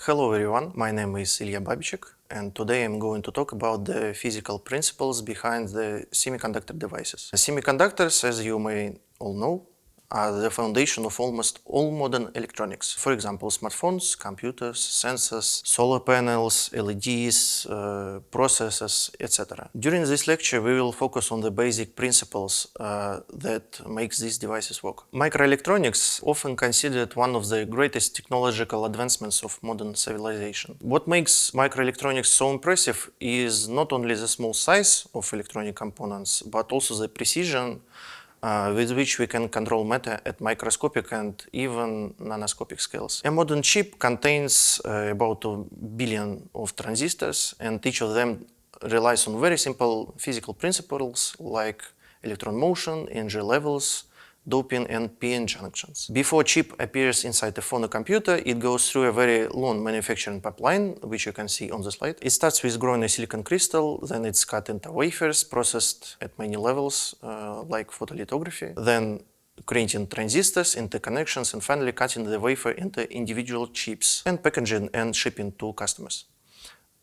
Hello everyone, my name is Babichek, and today I'm going to talk about the physical principles behind the semiconductor devices. Semiconductors, as you may all know, are the foundation of almost all modern electronics. For example, smartphones, computers, sensors, solar panels, LEDs, processors, etc. During this lecture, we will focus on the basic principles that makes these devices work. Microelectronics, often considered one of the greatest technological advancements of modern civilization. What makes microelectronics so impressive is not only the small size of electronic components, but also the precision with which we can control matter at microscopic and even nanoscopic scales. A modern chip contains about 1 billion of transistors, and each of them relies on very simple physical principles like electron motion, energy levels, doping, and p-n junctions. Before a chip appears inside a phone or computer, it goes through a very long manufacturing pipeline, which you can see on the slide. It starts with growing a silicon crystal, then it's cut into wafers, processed at many levels, like photolithography, then creating transistors, interconnections, and finally cutting the wafer into individual chips and packaging and shipping to customers.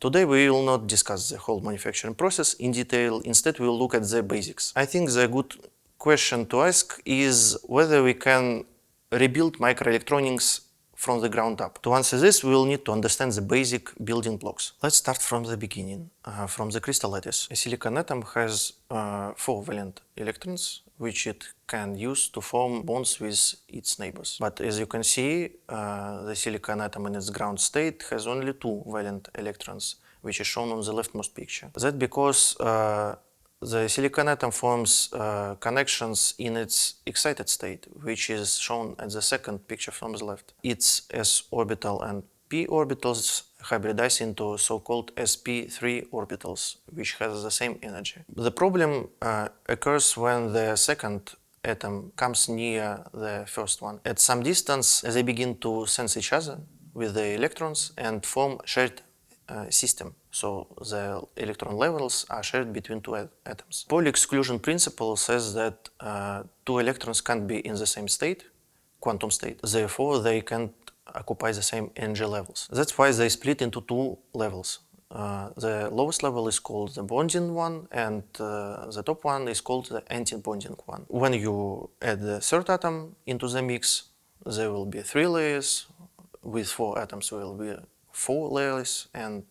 Today we will not discuss the whole manufacturing process in detail. Instead, we will look at the basics. I think the good question to ask is whether we can rebuild microelectronics from the ground up. To answer this, we will need to understand the basic building blocks. Let's start from the beginning, from the crystal lattice. A silicon atom has 4 valent electrons, which it can use to form bonds with its neighbors. But as you can see, the silicon atom in its ground state has only 2 valent electrons, which is shown on the leftmost picture. That's because the silicon atom forms connections in its excited state, which is shown at the second picture from the left. Its s orbital and p orbitals hybridize into so-called sp3 orbitals, which has the same energy. The problem occurs when the second atom comes near the first one. At some distance, they begin to sense each other with the electrons and form shared system. So the electron levels are shared between 2 atoms. Pauli exclusion principle says that 2 electrons can't be in the same state, quantum state. Therefore, they can't occupy the same energy levels. That's why they split into 2 levels. The lowest level is called the bonding one, and the top one is called the anti-bonding one. When you add the third atom into the mix, there will be 3 layers. With 4 atoms, there will be 4 layers, and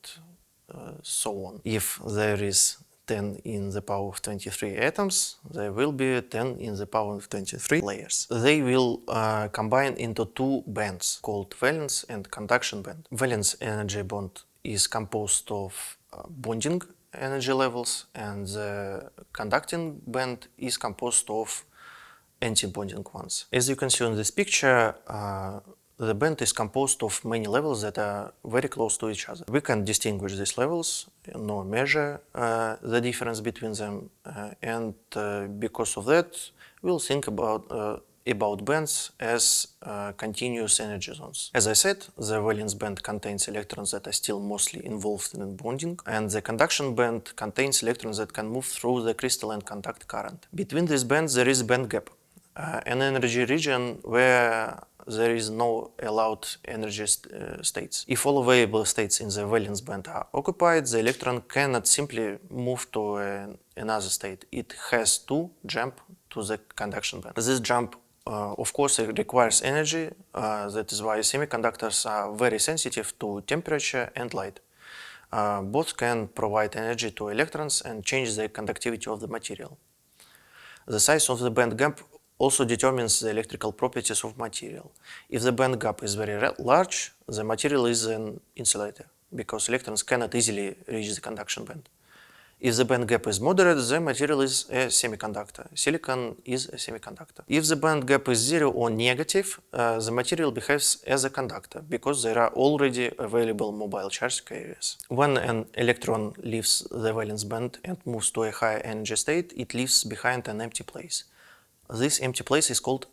so on. If there is 10 in the power of 23 atoms, there will be 10 in the power of 23 layers. They will combine into 2 bands called valence and conduction band. Valence energy bond is composed of bonding energy levels, and the conducting band is composed of anti-bonding ones. As you can see on this picture, the band is composed of many levels that are very close to each other. We can distinguish these levels, nor measure the difference between them, and because of that, we'll think about bands as continuous energy zones. As I said, the valence band contains electrons that are still mostly involved in bonding, and the conduction band contains electrons that can move through the crystal and conduct current. Between these bands, there is a band gap, an energy region where there is no allowed energy states. If all available states in the valence band are occupied, the electron cannot simply move to another state. It has to jump to the conduction band. This jump, of course, it requires energy. That is why semiconductors are very sensitive to temperature and light. Both can provide energy to electrons and change the conductivity of the material. The size of the band gap also determines the electrical properties of material. If the band gap is very large, the material is an insulator, because electrons cannot easily reach the conduction band. If the band gap is moderate, the material is a semiconductor. Silicon is a semiconductor. If the band gap is 0 or negative, the material behaves as a conductor, because there are already available mobile charge carriers. When an electron leaves the valence band and moves to a higher energy state, it leaves behind an empty place. This empty place is called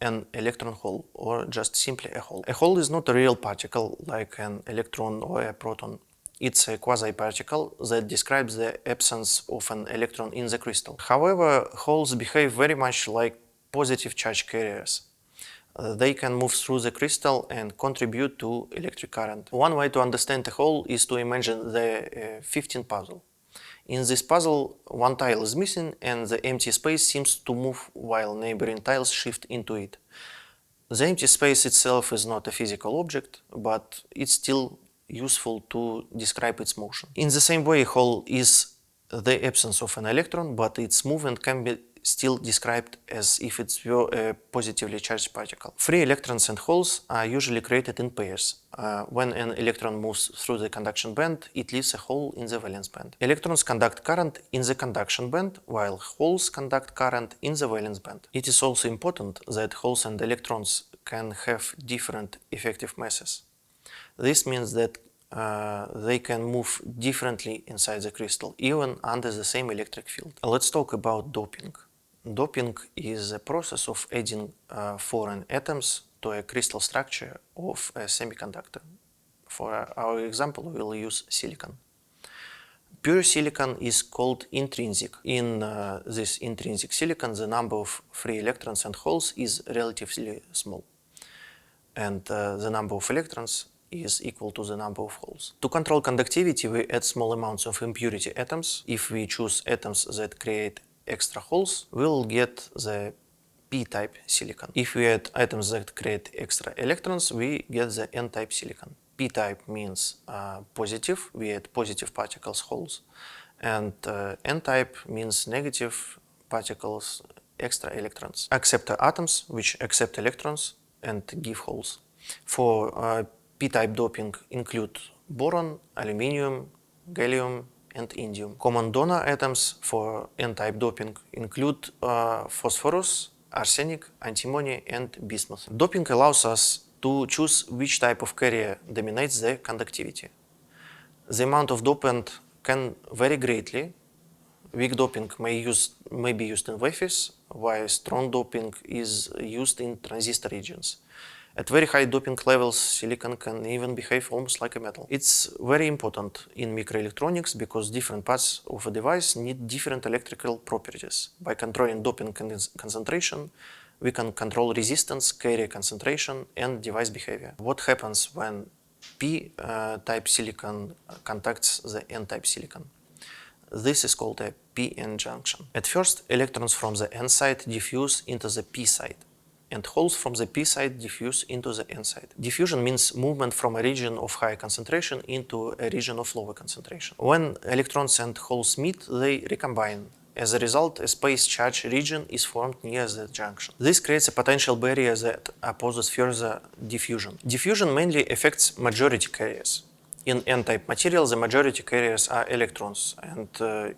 an electron hole, or just simply a hole. A hole is not a real particle like an electron or a proton. It's a quasi-particle that describes the absence of an electron in the crystal. However, holes behave very much like positive charge carriers. they can move through the crystal and contribute to electric current. One way to understand a hole is to imagine the 15 puzzle. In this puzzle, one tile is missing and the empty space seems to move while neighboring tiles shift into it. The empty space itself is not a physical object, but it's still useful to describe its motion. In the same way, a hole is the absence of an electron, but its movement can be still described as if it were a positively charged particle. Free electrons and holes are usually created in pairs. When an electron moves through the conduction band, it leaves a hole in the valence band. Electrons conduct current in the conduction band, while holes conduct current in the valence band. It is also important that holes and electrons can have different effective masses. This means that they can move differently inside the crystal, even under the same electric field. Let's talk about doping. Doping is a process of adding foreign atoms to a crystal structure of a semiconductor. For our example, we will use silicon. Pure silicon is called intrinsic. In this intrinsic silicon, the number of free electrons and holes is relatively small, and the number of electrons is equal to the number of holes. To control conductivity, we add small amounts of impurity atoms. If we choose atoms that create extra holes, we'll get the p-type silicon. If we add atoms that create extra electrons, we get the n-type silicon. P-type means positive, we add positive particles, holes, and n-type means negative particles, extra electrons. Acceptor atoms, which accept electrons and give holes. For p-type doping include boron, aluminium, gallium, and indium. Common donor atoms for n-type doping include phosphorus, arsenic, antimony, and bismuth. Doping allows us to choose which type of carrier dominates the conductivity. The amount of dopant can vary greatly. Weak doping may be used in wafers, while strong doping is used in transistor regions. At very high doping levels, silicon can even behave almost like a metal. It's very important in microelectronics because different parts of a device need different electrical properties. By controlling doping concentration, we can control resistance, carrier concentration, and device behavior. What happens when p-type silicon contacts the n-type silicon? This is called a p-n junction. At first, electrons from the n side diffuse into the p side, and holes from the p side diffuse into the n side. Diffusion means movement from a region of higher concentration into a region of lower concentration. When electrons and holes meet, they recombine. As a result, a space charge region is formed near the junction. This creates a potential barrier that opposes further diffusion. Diffusion mainly affects majority carriers. In n-type material, the majority carriers are electrons, and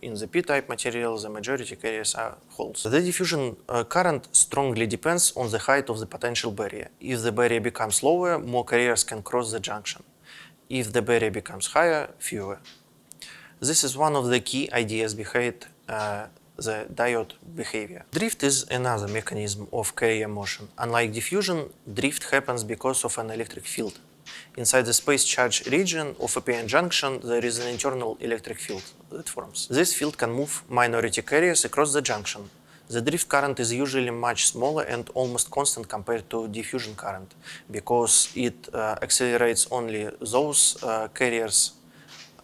in the p-type material, the majority carriers are holes. The diffusion current strongly depends on the height of the potential barrier. If the barrier becomes lower, more carriers can cross the junction. If the barrier becomes higher, fewer. This is one of the key ideas behind the diode behavior. Drift is another mechanism of carrier motion. Unlike diffusion, drift happens because of an electric field. Inside the space charge region of a p-n junction, there is an internal electric field that forms. This field can move minority carriers across the junction. The drift current is usually much smaller and almost constant compared to diffusion current, because it accelerates only those carriers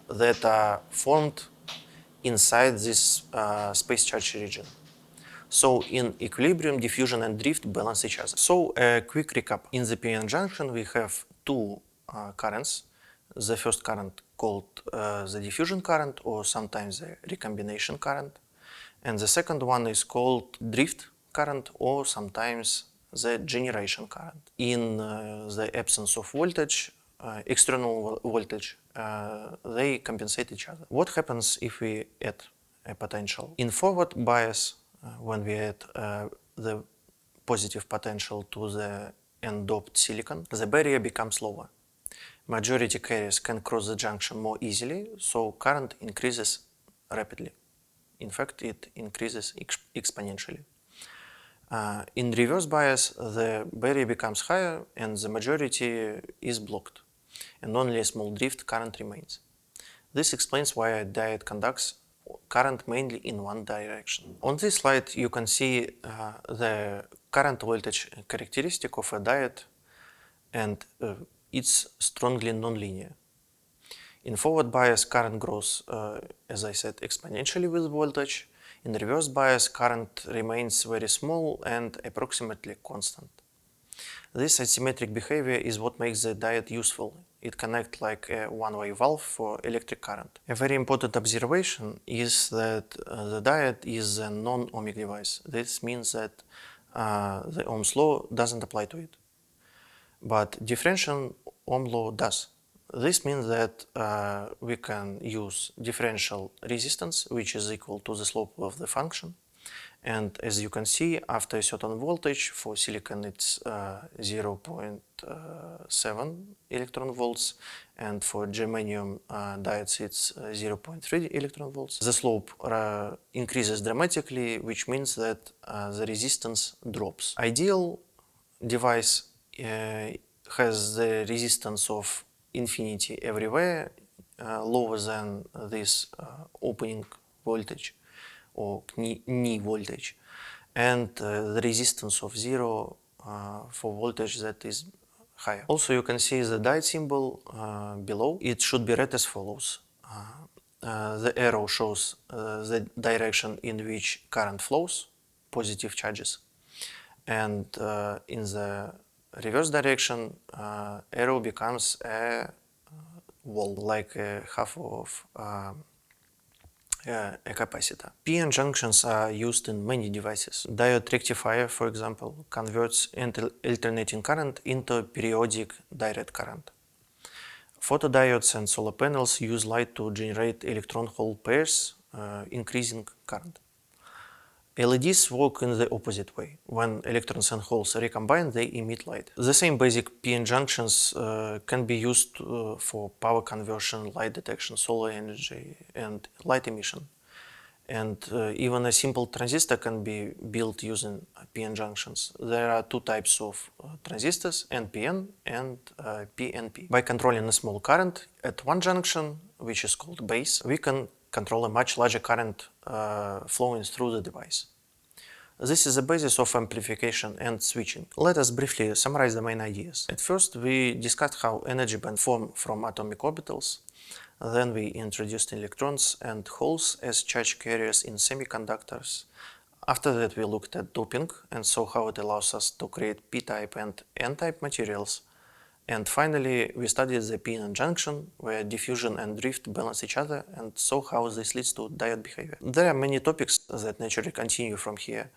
that are formed inside this space charge region. So in equilibrium, diffusion and drift balance each other. So a quick recap. In the p-n junction, we have two currents. The first current called the diffusion current, or sometimes the recombination current. And the second one is called drift current, or sometimes the generation current. In the absence of voltage, external voltage, they compensate each other. What happens if we add a potential? In forward bias, when we add the positive potential to the n-doped silicon, the barrier becomes lower. Majority carriers can cross the junction more easily, so current increases rapidly. In fact, it increases exponentially. In reverse bias, the barrier becomes higher and the majority is blocked, and only a small drift current remains. This explains why a diode conducts current mainly in one direction. On this slide, you can see the current voltage characteristic of a diode, and it's strongly nonlinear. In forward bias, current grows, as I said, exponentially with voltage. In reverse bias, current remains very small and approximately constant. This asymmetric behavior is what makes the diode useful. It connects like a one-way valve for electric current. A very important observation is that the diode is a non-ohmic device. This means that the Ohm's law doesn't apply to it. But differential Ohm law does. This means that we can use differential resistance, which is equal to the slope of the function. And as you can see, after a certain voltage, for silicon it's 0.7 electron volts, and for germanium diodes it's 0.3 electron volts. The slope increases dramatically, which means that the resistance drops. Ideal device has the resistance of infinity everywhere, lower than this opening voltage or knee voltage, and the resistance of zero for voltage that is higher. Also, you can see the diode symbol below. It should be read as follows. The arrow shows the direction in which current flows, positive charges, and in the reverse direction, arrow becomes a wall, like a half of a capacitor. PN junctions are used in many devices. Diode rectifier, for example, converts alternating current into periodic direct current. Photodiodes and solar panels use light to generate electron-hole pairs, increasing current. LEDs work in the opposite way. When electrons and holes recombine, they emit light. The same basic PN junctions can be used for power conversion, light detection, solar energy, and light emission. And even a simple transistor can be built using PN junctions. There are two types of transistors, NPN and PNP. By controlling a small current at one junction, which is called base, we can control a much larger current flowing through the device. This is the basis of amplification and switching. Let us briefly summarize the main ideas. At first, we discussed how energy bands form from atomic orbitals. Then we introduced electrons and holes as charge carriers in semiconductors. After that, we looked at doping and saw how it allows us to create p-type and n-type materials. And finally, we studied the PN junction, where diffusion and drift balance each other, and saw how this leads to diode behavior. There are many topics that naturally continue from here.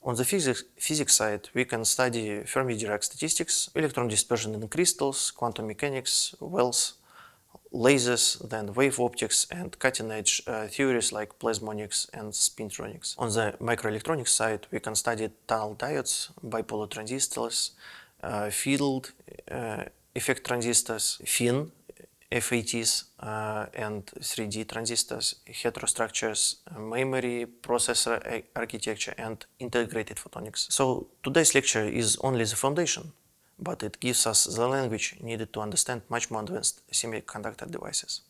On the physics side, we can study Fermi-Dirac statistics, electron dispersion in crystals, quantum mechanics, wells, lasers, then wave optics, and cutting-edge theories like plasmonics and spintronics. On the microelectronics side, we can study tunnel diodes, bipolar transistors, field effect transistors, FIN, FATs, and 3D transistors, heterostructures, memory, processor architecture, and integrated photonics. So today's lecture is only the foundation, but it gives us the language needed to understand much more advanced semiconductor devices.